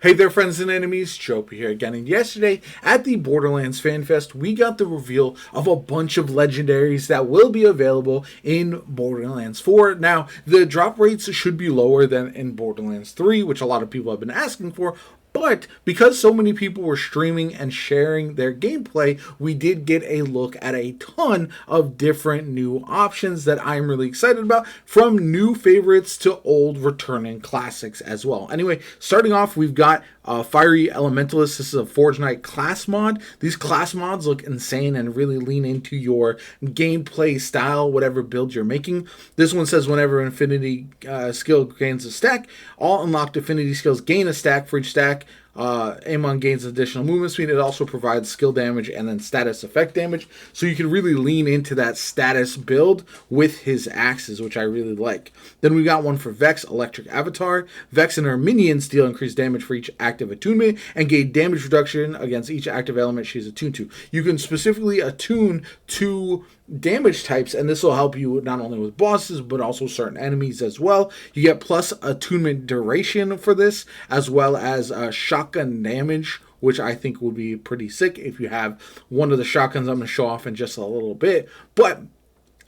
Hey there, friends and enemies, JoPaWrites here again, and yesterday at the Borderlands Fan Fest, we got the reveal of a bunch of legendaries that will be available in Borderlands 4. Now, the drop rates should be lower than in Borderlands 3, which a lot of people have been asking for, but because so many people were streaming and sharing their gameplay, we did get a look at a ton of different new options that I'm really excited about, from new favorites to old returning classics as well. Anyway, starting off, we've got Fiery Elementalist. This is a Forge Knight class mod. These class mods look insane and really lean into your gameplay style, whatever build you're making. This one says whenever Infinity skill gains a stack, all unlocked Affinity skills gain a stack for each stack. Amon gains additional movement speed. It also provides skill damage and then status effect damage, so you can really lean into that status build with his axes, which I really like. Then we got one for Vex, Electric Avatar. Vex and her minions deal increased damage for each active attunement and gain damage reduction against each active element she's attuned to. You can specifically attune to damage types, and this will help you not only with bosses but also certain enemies as well. You get plus attunement duration for this, as well as shotgun damage, which I think would be pretty sick if you have one of the shotguns I'm going to show off in just a little bit. But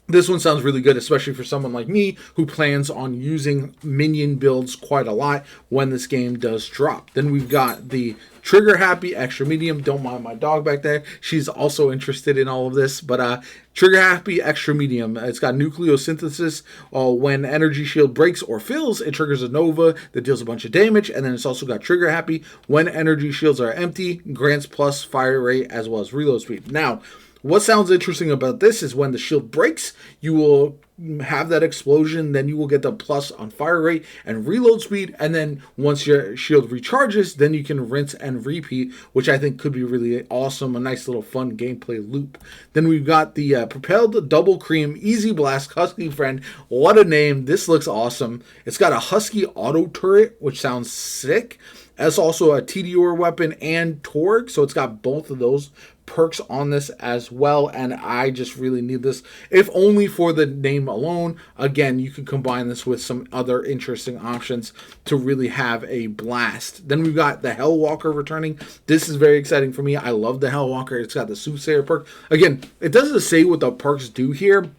this one sounds really good, especially for someone like me who plans on using minion builds quite a lot when this game does drop. Then we've got the Trigger Happy Extra Medium. Don't mind my dog back there. She's also interested in all of this. But Trigger Happy Extra Medium. It's got nucleosynthesis. When energy shield breaks or fills, it triggers a Nova that deals a bunch of damage. And then it's also got Trigger Happy. When energy shields are empty, grants plus fire rate as well as reload speed. Now, what sounds interesting about this is when the shield breaks, you will have that explosion, then you will get the plus on fire rate and reload speed, and then once your shield recharges, then you can rinse and repeat, which I think could be really awesome, a nice little fun gameplay loop. Then we've got the Propelled Double Cream Easy Blast Husky Friend. What a name. This looks awesome. It's got a Husky auto turret, which sounds sick. It's also a TDR weapon and Torg, so it's got both of those perks on this as well, and I just really need this, if only for the name alone. Again, you can combine this with some other interesting options to really have a blast. Then we've got the Hellwalker returning. This is very exciting for me. I love the Hellwalker. It's got the Soothsayer perk. Again, it doesn't say what the perks do here,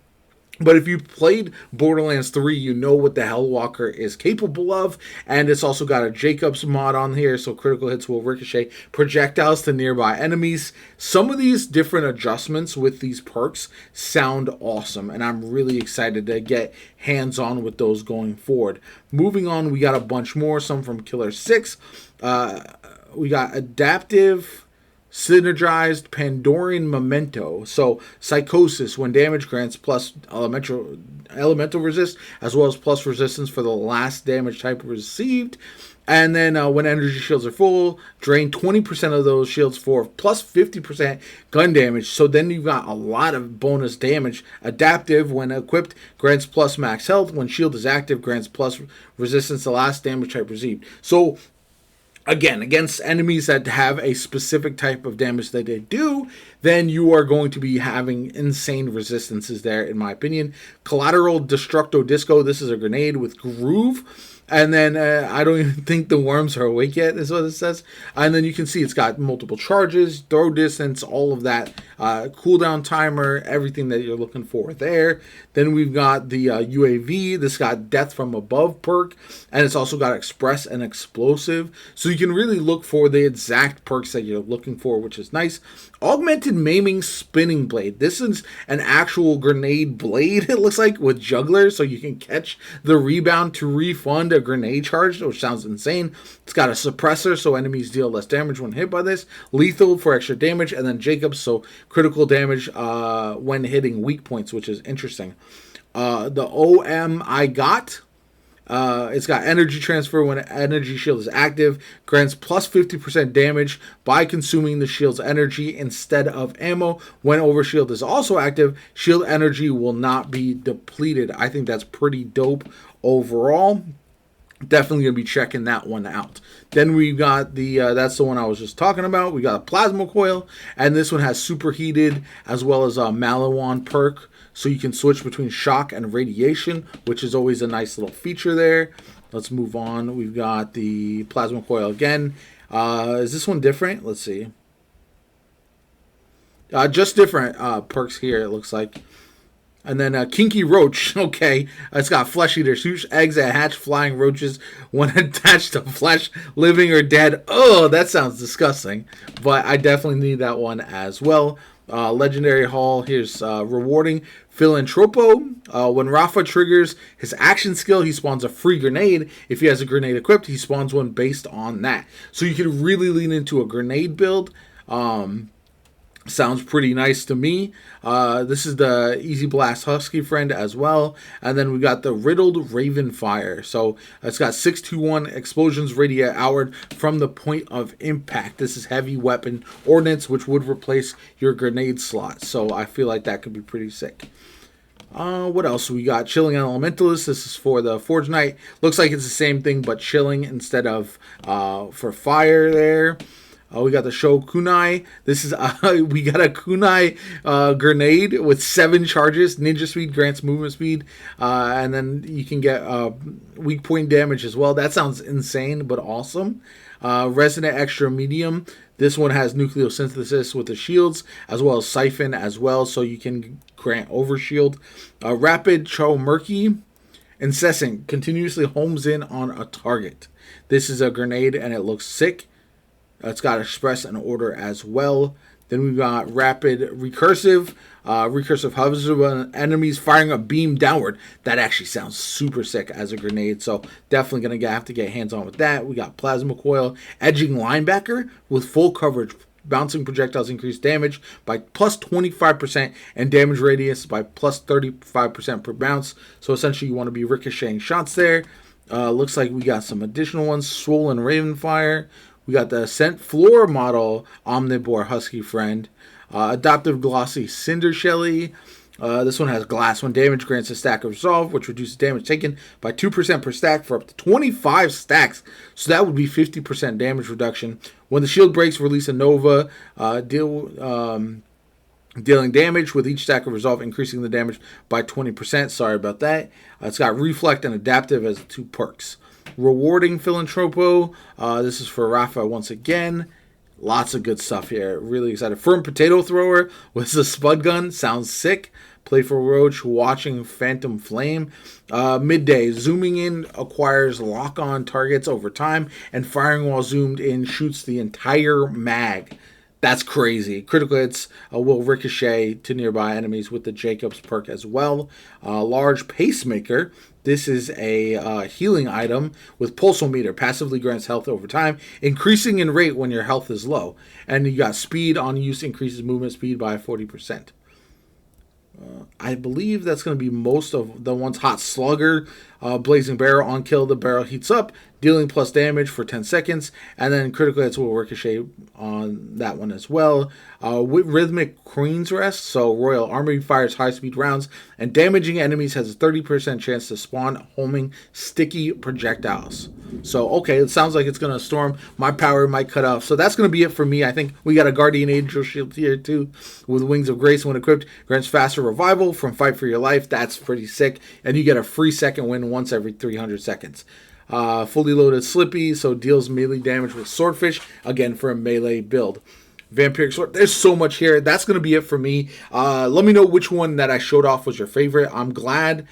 but if you played Borderlands 3, you know what the Hellwalker is capable of. And it's also got a Jacobs mod on here, so critical hits will ricochet projectiles to nearby enemies. Some of these different adjustments with these perks sound awesome, and I'm really excited to get hands-on with those going forward. Moving on, we got a bunch more, some from Killer 6. We got Adaptive Synergized Pandorian Memento. So Psychosis, when damage grants plus elemental resist, as well as plus resistance for the last damage type received. And then when energy shields are full, drain 20% of those shields for plus 50% gun damage. So then you've got a lot of bonus damage. Adaptive, when equipped, grants plus max health. When shield is active, grants plus resistance to last damage type received. So again, against enemies that have a specific type of damage that they do, then you are going to be having insane resistances there, in my opinion. Collateral Destructo Disco. This is a grenade with groove. And then I don't even think the worms are awake yet, is what it says. And then you can see it's got multiple charges, throw distance, all of that, cooldown timer, everything that you're looking for there. Then we've got the UAV. This got Death from Above perk, and it's also got Express and Explosive. So you can really look for the exact perks that you're looking for, which is nice. Augmented Maiming Spinning Blade. This is an actual grenade blade, it looks like, with juggler, so you can catch the rebound to refund a grenade charge, which sounds insane. It's got a suppressor, so enemies deal less damage when hit by this. Lethal for extra damage, and then Jacobs, so critical damage when hitting weak points, which is interesting. The OM I got. It's got energy transfer when an energy shield is active, grants plus 50% damage by consuming the shield's energy instead of ammo. When overshield is also active, shield energy will not be depleted. I think that's pretty dope overall. Definitely going to be checking that one out. Then we got the, that's the one I was just talking about. We got a Plasma Coil, and this one has Superheated as well as a Malawan perk. So you can switch between shock and radiation, which is always a nice little feature there. Let's move on. We've got the plasma coil again. Is this one different? Let's see. Just different perks here, it looks like. And then Kinky Roach, okay. It's got flesh eaters, huge eggs that hatch flying roaches when attached to flesh, living or dead. Oh, that sounds disgusting. But I definitely need that one as well. Legendary Haul, here's rewarding Philanthropo. When Rafa triggers his action skill, he spawns a free grenade. If he has a grenade equipped, he spawns one based on that. So you can really lean into a grenade build. Sounds pretty nice to me. This is the Easy Blast Husky friend as well. And then we got the Riddled Raven Fire. So it's got 621 explosions radiate outward from the point of impact. This is heavy weapon ordnance, which would replace your grenade slot. So I feel like that could be pretty sick. What else we got? Chilling Elementalist. This is for the Forge Knight. Looks like it's the same thing, but chilling instead of for fire there. We got the Show Kunai. This is we got a Kunai grenade with 7 charges. Ninja speed grants movement speed, and then you can get weak point damage as well. That sounds insane, but awesome. Resonant Extra Medium. This one has nucleosynthesis with the shields, as well as Siphon as well, so you can grant overshield. Rapid Cho Murky. Incessant. Continuously homes in on a target. This is a grenade, and it looks sick. It's got Express and Order as well. Then we've got Rapid Recursive. Recursive hovers over enemies, firing a beam downward. That actually sounds super sick as a grenade, so definitely going to have to get hands-on with that. We got Plasma Coil. Edging Linebacker with full coverage. Bouncing projectiles increase damage by plus 25% and damage radius by plus 35% per bounce. So essentially you want to be ricocheting shots there. Looks like we got some additional ones. Swollen Ravenfire. We got the Ascent Floor model Omnivore Husky friend. Adoptive Glossy Cinder Shelly. This one has glass. When damage grants a stack of resolve, which reduces damage taken by 2% per stack for up to 25 stacks. So that would be 50% damage reduction. When the shield breaks, release a Nova. Dealing damage with each stack of resolve, increasing the damage by 20%. Sorry about that. It's got Reflect and Adaptive as 2 perks. Rewarding Philanthropo. This is for Rafa once again. Lots of good stuff here. Really excited. Firm Potato Thrower with the Spud Gun. Sounds sick. Playful Roach. Watching Phantom Flame. Midday. Zooming in acquires lock-on targets over time, and firing while zoomed in shoots the entire mag. That's crazy. Critical hits will ricochet to nearby enemies with the Jacobs perk as well. Large Pacemaker. This is a healing item with Pulsometer. Passively grants health over time, increasing in rate when your health is low. And you got Speed on use, increases movement speed by 40%. I believe that's going to be most of the ones. Hot Slugger, Blazing Barrel. On kill, the barrel heats up, dealing plus damage for 10 seconds. And then critical hits will ricochet on that one as well. Rhythmic Queen's Rest. So Royal Army fires high-speed rounds, and damaging enemies has a 30% chance to spawn homing sticky projectiles. So, okay, it sounds like it's going to storm. My power might cut off. So that's going to be it for me. I think we got a Guardian Angel Shield here, too, with Wings of Grace. When equipped, grants faster revival from Fight for Your Life. That's pretty sick. And you get a free second win once every 300 seconds. Fully loaded Slippy, so deals melee damage with Swordfish, again for a melee build. Vampiric Sword. There's so much here. That's going to be it for me. Let me know which one that I showed off was your favorite. I'm glad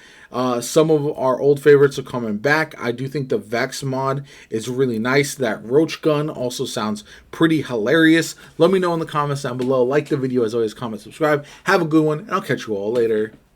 some of our old favorites are coming back. I do think the Vex mod is really nice. That Roach Gun also sounds pretty hilarious. Let me know in the comments down below. Like the video as always, comment, subscribe. Have a good one, and I'll catch you all later.